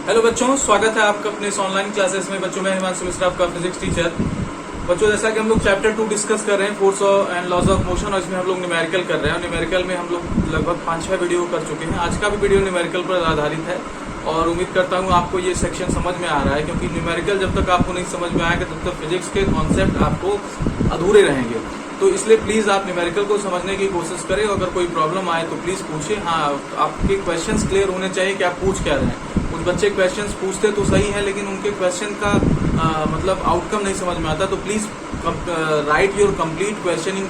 Hello बच्चों, स्वागत है आपका अपने इस ऑनलाइन क्लासेस में। बच्चों, मैं हिमांशु मिश्रा, आपका फिजिक्स टीचर। बच्चों, जैसा कि हम लोग चैप्टर 2 डिस्कस कर रहे हैं, force and laws of motion, और इसमें हम लोग न्यूमेरिकल कर रहे हैं। न्यूमेरिकल में हम लोग लगभग 5-6 वीडियो कर चुके हैं। आज का भी वीडियो न्यूमेरिकल पर आधारित है और उम्मीद करता हूँ आपको ये सेक्शन समझ में आ रहा है, क्योंकि न्यूमेरिकल जब तक आपको नहीं समझ में आएगा तब तक फिजिक्स के कॉन्सेप्ट आपको अधूरे रहेंगे। तो इसलिए प्लीज आप न्यूमेरिकल को समझने की कोशिश करें। अगर कोई प्रॉब्लम आए तो प्लीज पूछिए। हाँ, आपके क्वेश्चंस क्लियर होने चाहिए कि आप पूछ क्या रहे हैं। कुछ बच्चे क्वेश्चंस पूछते तो सही है, लेकिन उनके क्वेश्चन का मतलब आउटकम नहीं समझ में आता। तो please right your complete question in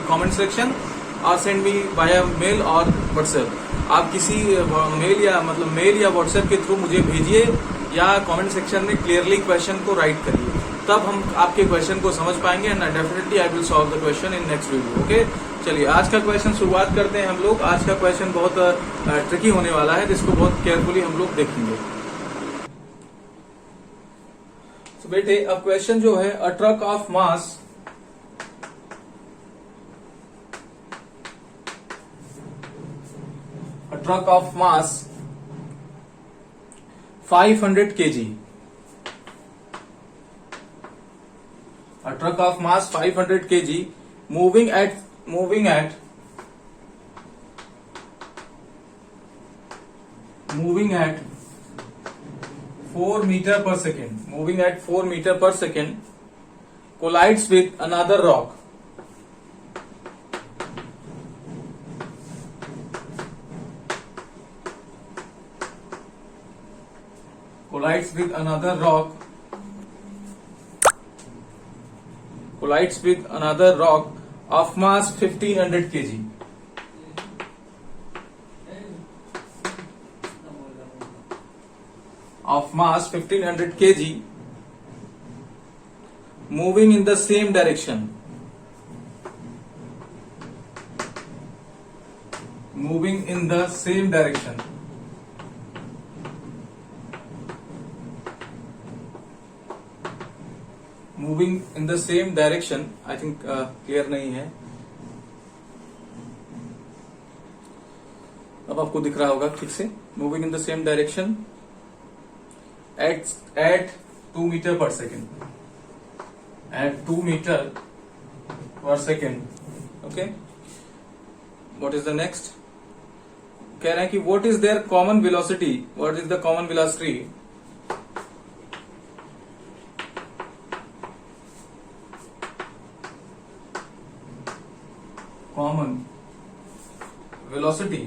comment section और सेंड मी बाय मेल और व्हाट्सएप। आप किसी मेल या व्हाट्सएप के थ्रू मुझे भेजिए या कमेंट सेक्शन में क्लियरली क्वेश्चन को राइट करिए, तब हम आपके क्वेश्चन को समझ पाएंगे and definitely I will solve the question in next video. Okay, चलिए आज का क्वेश्चन शुरुआत करते हैं हम लोग। आज का क्वेश्चन बहुत ट्रिकी होने वाला है, जिसको बहुत केयरफुली हम लोग देखेंगे। तो बेटे, अब क्वेश्चन जो है, a truck of mass truck of mass 500 kg, a truck of mass 500 kg moving at 4 meter per second, collides with another rock. Collides with another rock of mass 1500 kg. Of mass 1500 kg, moving in the same direction. Moving in the same direction. Moving in the same direction. I think clear नहीं है। अब आपको दिख रहा होगा ठीक से। Moving in the same direction at 2 meter per second. At 2 meter per second. Okay. What is the next? कह रहे हैं कि what is their common velocity? What is the common velocity? Common velocity.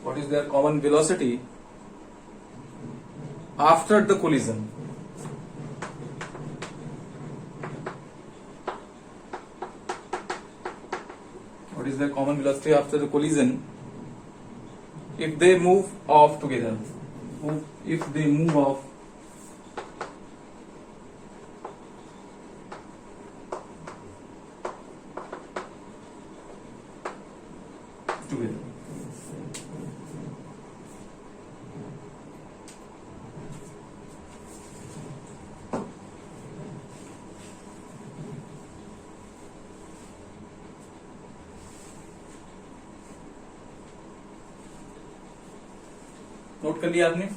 What is their common velocity after the collision? What is their common velocity after the collision if they move off together? If they move off together. Note कर लिया आपने?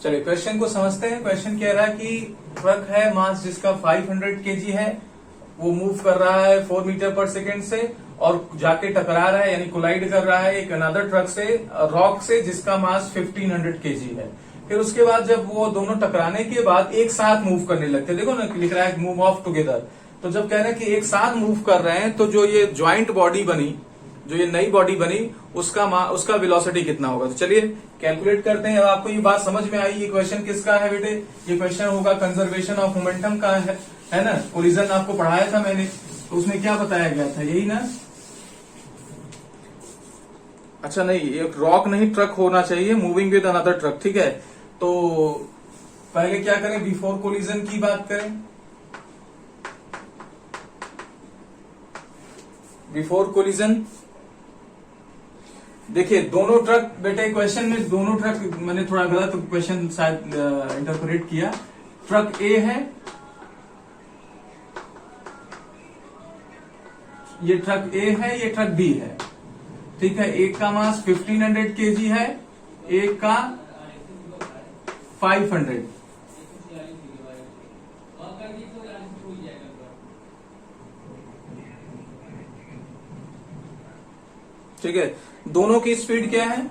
चलिए question को समझते हैं। Question कह रहा है कि ट्रक है, मास जिसका 500 kg है, वो मूव कर रहा है 4 मीटर पर सेकेंड से और जाके टकरा रहा है, यानी कोलाइड कर रहा है एक अनदर ट्रक से, रॉक से, जिसका मास 1500 kg है। फिर उसके बाद जब वो दोनों टकराने के बाद एक साथ मूव करने लगते हैं, देखो ना लिख रहा है मूव ऑफ टुगेदर। तो जब कह रहे हैं कि एक साथ मूव कर रहे हैं, तो जो ये ज्वाइंट बॉडी बनी, जो ये नई बॉडी बनी, उसका वेलोसिटी कितना होगा? तो चलिए कैलकुलेट करते हैं। अब आपको ये बात समझ में आई, ये क्वेश्चन किसका है बेटे? ये क्वेश्चन होगा कंजर्वेशन ऑफ मोमेंटम का है ना। कोलिजन आपको पढ़ाया था मैंने, तो उसमें क्या बताया गया था, यही ना? अच्छा नहीं, एक रॉक नहीं, ट्रक होना चाहिए मूविंग विद अनदर ट्रक, ठीक है। तो पहले क्या करें, बिफोर कोलिजन की बात करें। बिफोर कोलिजन देखिए, दोनों ट्रक बेटे, क्वेश्चन में दोनों ट्रक, मैंने थोड़ा गलत क्वेश्चन शायद इंटरप्रेट किया। ट्रक ए है, ये ट्रक ए है, ये ट्रक बी है, ठीक है। एक का मास 1500 kg है एक का 500। ठीक है, दोनों की स्पीड क्या है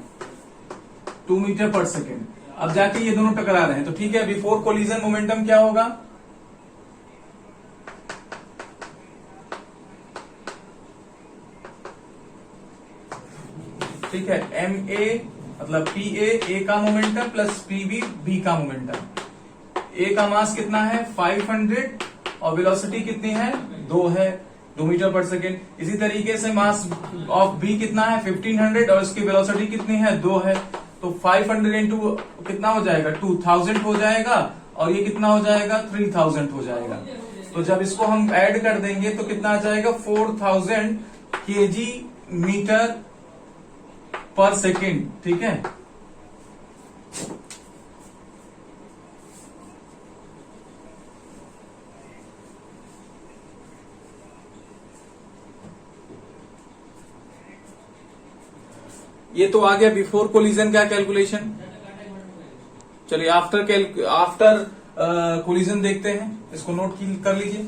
2 मीटर पर सेकेंड। अब जाके ये दोनों टकरा रहे हैं, तो ठीक है, बिफोर कोलिजन मोमेंटम क्या होगा, ठीक है, एम ए मतलब पी ए का momentum plus P B B का मोमेंटम। ए का मास कितना है 500 और वेलोसिटी कितनी है 2 है, 2 मीटर पर सेकेंड। इसी तरीके से मास ऑफ बी कितना है 1500 और इसकी वेलोसिटी कितनी है 2 है, तो 500 इंटू कितना हो जाएगा 2000 हो जाएगा और ये कितना हो जाएगा 3000 हो जाएगा। तो जब इसको हम ऐड कर देंगे तो कितना आ जाएगा 4000 केजी मीटर पर सेकेंड। ठीक है, ये तो आ गया बिफोर कोलिजन का कैलकुलेशन। चलिए आफ्टर कोलिजन देखते हैं, इसको नोट कर लीजिए।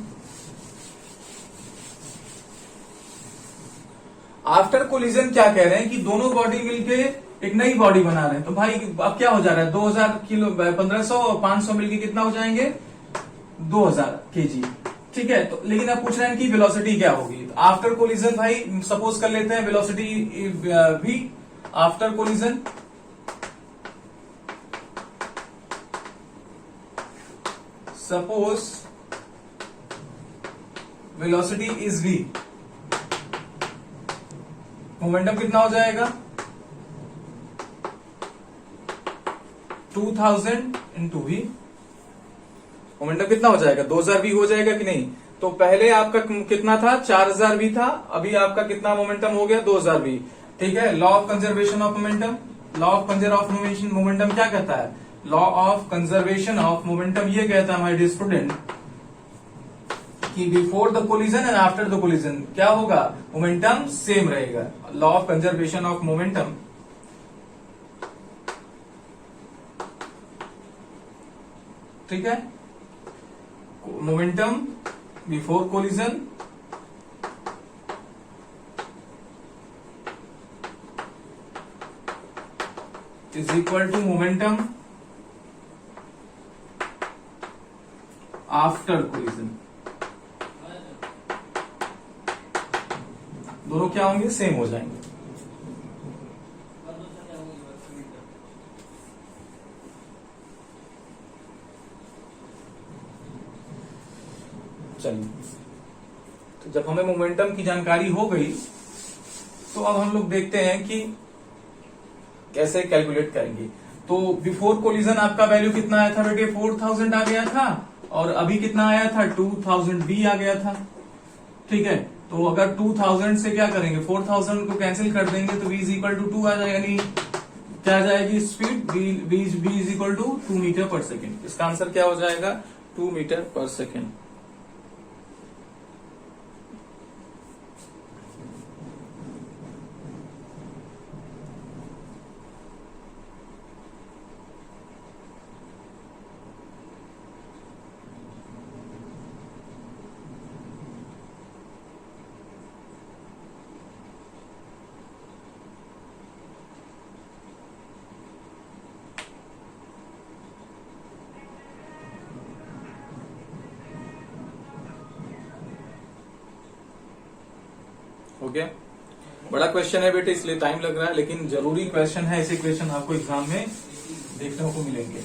आफ्टर कोलिजन क्या कह रहे हैं कि दोनों बॉडी मिलके एक नई बॉडी बना रहे हैं। तो भाई अब क्या हो जा रहा है 2000 किलो 1500 और 500 मिलके कितना हो जाएंगे 2000 केजी। ठीक है, तो लेकिन अब पूछ रहे हैं कि वेलोसिटी क्या होगी। तो आफ्टर कोलिजन भाई सपोज कर लेते हैं वेलोसिटी भी after collision suppose velocity is v, momentum कितना हो जाएगा 2000 इंटू v। मोमेंटम कितना हो जाएगा 2000 v हो जाएगा कि नहीं। तो पहले आपका कितना था 4000 v था, अभी आपका कितना मोमेंटम हो गया 2000 v। ठीक है, law of conservation of momentum, law of conservation of momentum क्या कहता है, law of conservation of momentum ये कहता है माय डियर स्टूडेंट कि before the collision and after the collision क्या होगा मोमेंटम सेम रहेगा। Law of conservation of momentum ठीक है, momentum before collision is equal to momentum after collision। दोनों क्या होंगे सेम हो जाएंगे। चलिए, तो जब हमें मोमेंटम की जानकारी हो गई तो अब हम लोग देखते हैं कि कैसे कैलकुलेट करेंगे। तो बिफोर कोलिजन आपका वैल्यू कितना आया था बेटे 4000 आ गया था और अभी कितना आया था 2000 v आ गया था। ठीक है, तो अगर 2000 से क्या करेंगे 4000 को कैंसिल कर देंगे तो v इज इक्वल टू 2 आ जाएगा, यानी क्या आ जाएगी speed v is equal to 2 metre per second. इसका आंसर क्या हो जाएगा 2 मीटर पर सेकेंड। ओके, बड़ा क्वेश्चन है बेटे इसलिए टाइम लग रहा है, लेकिन जरूरी क्वेश्चन है। ऐसे क्वेश्चन आपको एग्जाम में देखने को मिलेंगे।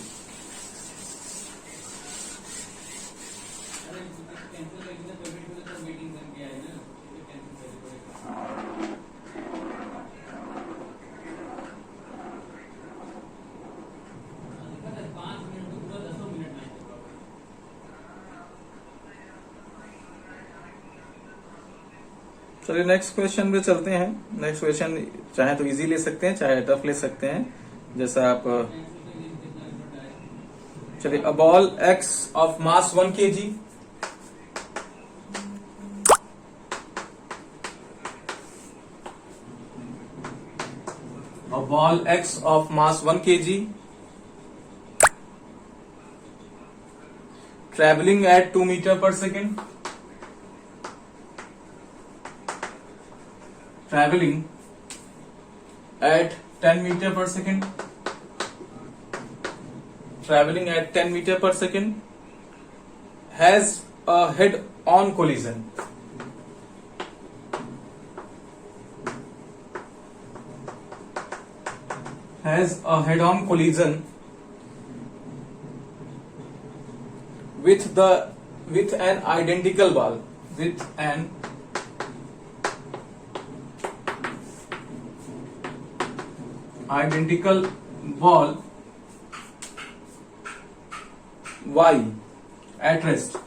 चलिए नेक्स्ट क्वेश्चन पे चलते हैं। नेक्स्ट क्वेश्चन चाहे तो इजी ले सकते हैं चाहे टफ ले सकते हैं, जैसा आप चलिए a ball x of mass 1 kg ball X of mass 1 kg traveling at 2 meter per second, traveling at 10 meter per second, traveling at 10 meter per second, has a head-on collision. Has a head-on collision with an identical ball, with an identical ball Y at rest,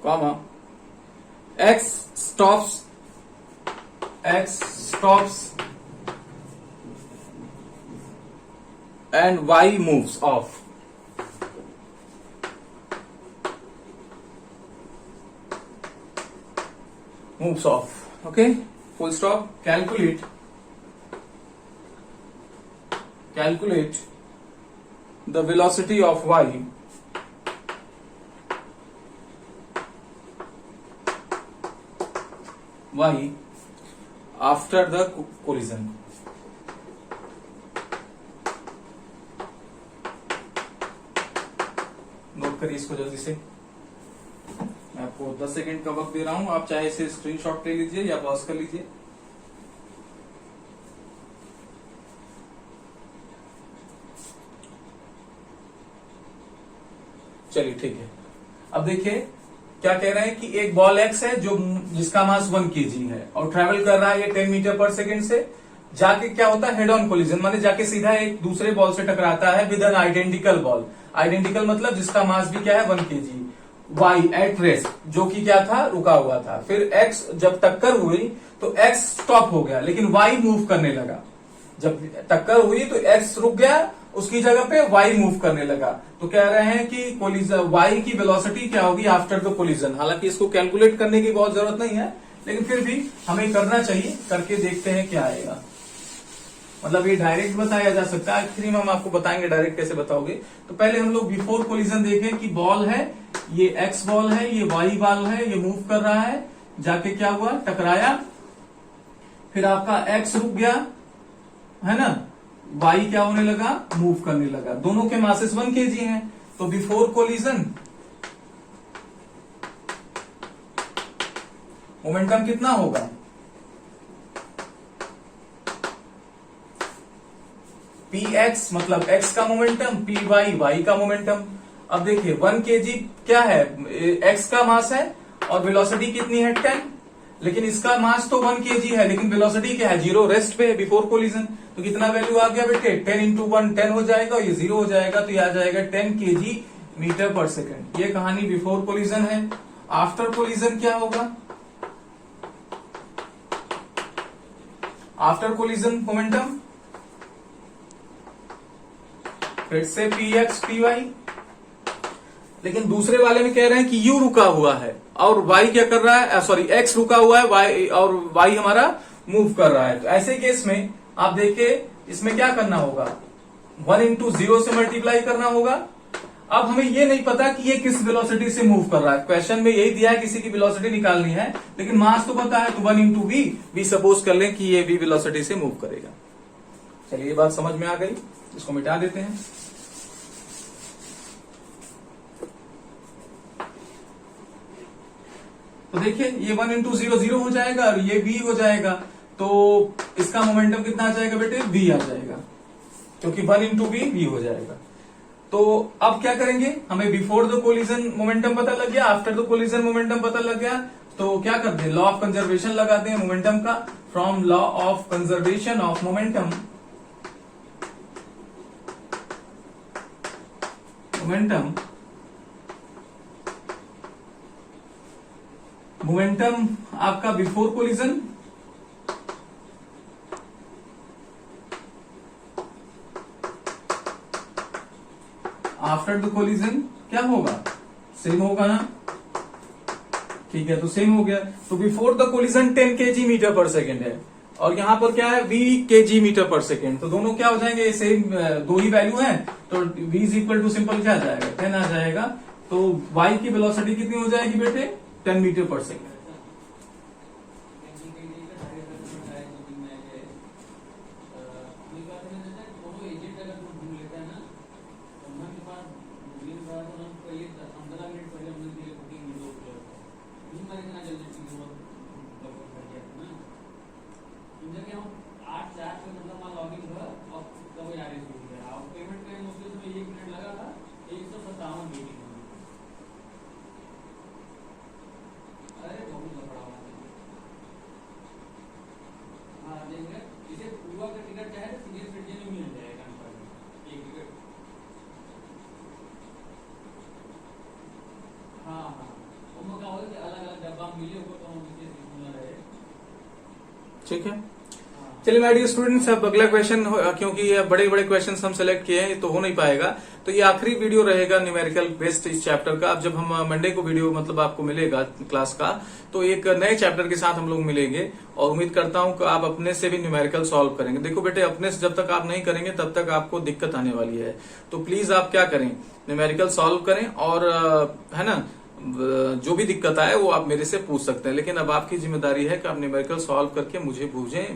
comma X stops and Y moves off. Okay, full stop. Calculate the velocity of Y after the collision. Note करिए इसको जल्दी से। मैं आपको 10 second का वक्त दे रहा हूं, आप चाहे इसे स्क्रीनशॉट ले लीजिए या पॉज कर लीजिए। चलिए ठीक है। अब देखिए क्या कह रहे हैं कि एक बॉल एक्स है जो जिसका मास 1 kg है और ट्रेवल कर रहा है ये 10 मीटर पर सेकंड से, जाके क्या होता है हेड ऑन कोलिजन, माने जाके सीधा एक दूसरे बॉल से टकराता है with an identical ball. Identical मतलब जिसका मास भी क्या है 1 kg। वाई एट रेस्ट जो कि क्या था रुका हुआ था। फिर एक्स जब टक्कर हुई तो एक्स स्टॉप हो गया लेकिन वाई मूव करने लगा। जब टक्कर हुई तो एक्स रुक गया, उसकी जगह पे वाई मूव करने लगा। तो कह रहे हैं कि कोलिजन वाई की वेलोसिटी क्या होगी आफ्टर द कोलिजन। हालांकि इसको कैलकुलेट करने की बहुत जरूरत नहीं है लेकिन फिर भी हमें करना चाहिए, करके देखते हैं क्या आएगा। मतलब ये डायरेक्ट बताया जा सकता है, आखिरी में हम आपको बताएंगे डायरेक्ट कैसे बताओगे। तो पहले हम लोग बिफोर कोलिजन देखें कि बॉल है, ये एक्स बॉल है, ये वाई बॉल है, ये मूव कर रहा है, जाके क्या हुआ टकराया, फिर आपका एक्स रुक गया है ना, वाई क्या होने लगा मूव करने लगा। दोनों के मासेस 1 kg हैं। तो बिफोर कोलिजन मोमेंटम कितना होगा, पी एक्स मतलब एक्स का मोमेंटम, पी वाई वाई का मोमेंटम। अब देखिए 1 kg क्या है, एक्स का मास है और वेलोसिटी कितनी है 10, लेकिन इसका मास तो 1 kg है लेकिन वेलोसिटी क्या है 0, रेस्ट पे है बिफोर कोलिजन। तो कितना वैल्यू आ गया बेटे 10 इंटू 1 10 हो जाएगा, ये 0 हो जाएगा तो ये आ जाएगा 10 kg मीटर पर सेकेंड। ये कहानी बिफोर कोलिजन है। आफ्टर कोलिजन क्या होगा, आफ्टर कोलिजन मोमेंटम फिर से पी एक्स पी वाई, लेकिन दूसरे वाले में कह रहे हैं कि यू रुका हुआ है और वाई क्या कर रहा है, सॉरी एक्स रुका हुआ है वाई और वाई हमारा मूव कर रहा है। तो ऐसे केस में आप देखिए इसमें क्या करना होगा, 1 इंटू 0 से मल्टीप्लाई करना होगा। अब हमें ये नहीं पता कि ये किस वेलोसिटी से मूव कर रहा है, क्वेश्चन में यही दिया है किसी की वेलोसिटी निकालनी है लेकिन मास तो पता है, तो 1 इंटू वी सपोज कर लें कि ये वी वेलोसिटी से मूव करेगा। चलिए ये बात समझ में आ गई, इसको मिटा देते हैं। तो देखिए ये 1 इंटू 0 0 हो जाएगा और ये v हो जाएगा, तो इसका मोमेंटम कितना आ जाएगा बेटे v आ जाएगा, क्योंकि 1 इंटू v हो जाएगा। तो अब क्या करेंगे, हमें बिफोर द कोलिजन मोमेंटम पता लग गया, आफ्टर द कोलिजन मोमेंटम पता लग गया, तो क्या करते हैं लॉ ऑफ कंजर्वेशन लगाते हैं मोमेंटम का। From law of conservation of momentum, momentum आपका before collision after the collision क्या होगा, सेम होगा ना, ठीक है, तो सेम हो गया। तो before the collision 10 kg metre per second है और यहाँ पर क्या है v kg metre per second, तो दोनों क्या हो जाएंगे, सेम दो ही वैल्यू है, तो v is equal to simple क्या आ जाएगा 10 आ जाएगा। तो y की वेलोसिटी कितनी हो जाएगी बेटे 10 मीटर पर सेकेंड। ठीक है, चलिए माय डियर स्टूडेंट्स, अब अगला क्वेश्चन, क्योंकि ये बड़े बड़े क्वेश्चंस हम सेलेक्ट किए हैं तो हो नहीं पाएगा, तो ये आखिरी वीडियो रहेगा न्यूमेरिकल बेस्ड इस चैप्टर का। अब जब हम मंडे को वीडियो मतलब आपको मिलेगा क्लास का, तो एक नए चैप्टर के साथ हम लोग मिलेंगे और उम्मीद करता हूं कि आप अपने से भी न्यूमेरिकल सॉल्व करेंगे। देखो बेटे, अपने से जब तक आप नहीं करेंगे तब तक आपको दिक्कत आने वाली है, तो प्लीज आप क्या करें, न्यूमेरिकल सॉल्व करें और है ना, जो भी दिक्कत आए वो आप मेरे से पूछ सकते हैं, लेकिन अब आपकी जिम्मेदारी है कि आप न्यूमेरिकल सॉल्व करके मुझे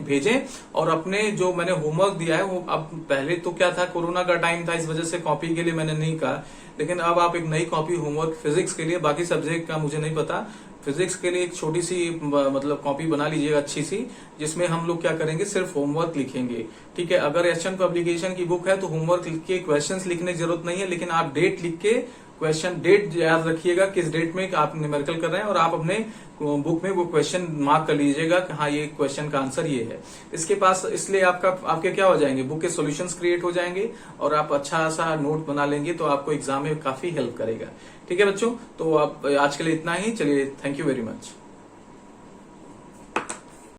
भेजें और अपने जो मैंने होमवर्क दिया है वो, अब पहले तो क्या था, कोरोना का टाइम था, इस वजह से कॉपी के लिए मैंने नहीं कहा, लेकिन अब आप एक नई कॉपी होमवर्क फिजिक्स के लिए, बाकी सब्जेक्ट का मुझे नहीं पता, फिजिक्स के लिए एक छोटी सी मतलब कॉपी बना लीजिएगा अच्छी सी, जिसमें हम लोग क्या करेंगे, सिर्फ होमवर्क लिखेंगे। ठीक है, अगर एशियन पब्लिकेशन की बुक है तो होमवर्क लिख के क्वेश्चंस लिखने की जरूरत नहीं है, लेकिन आप डेट लिख के क्वेश्चन डेट याद रखिएगा, किस डेट में आप न्यूमेरिकल कर रहे हैं, और आप अपने बुक में वो क्वेश्चन मार्क कर लीजिएगा कि हाँ ये क्वेश्चन का आंसर ये है। इसके पास इसलिए आपके क्या हो जाएंगे, बुक के सॉल्यूशंस क्रिएट हो जाएंगे और आप अच्छा सा नोट बना लेंगे, तो आपको एग्जाम में काफी हेल्प करेगा। ठीक है बच्चों, तो आप आज के लिए इतना ही, चलिए, थैंक यू वेरी मच।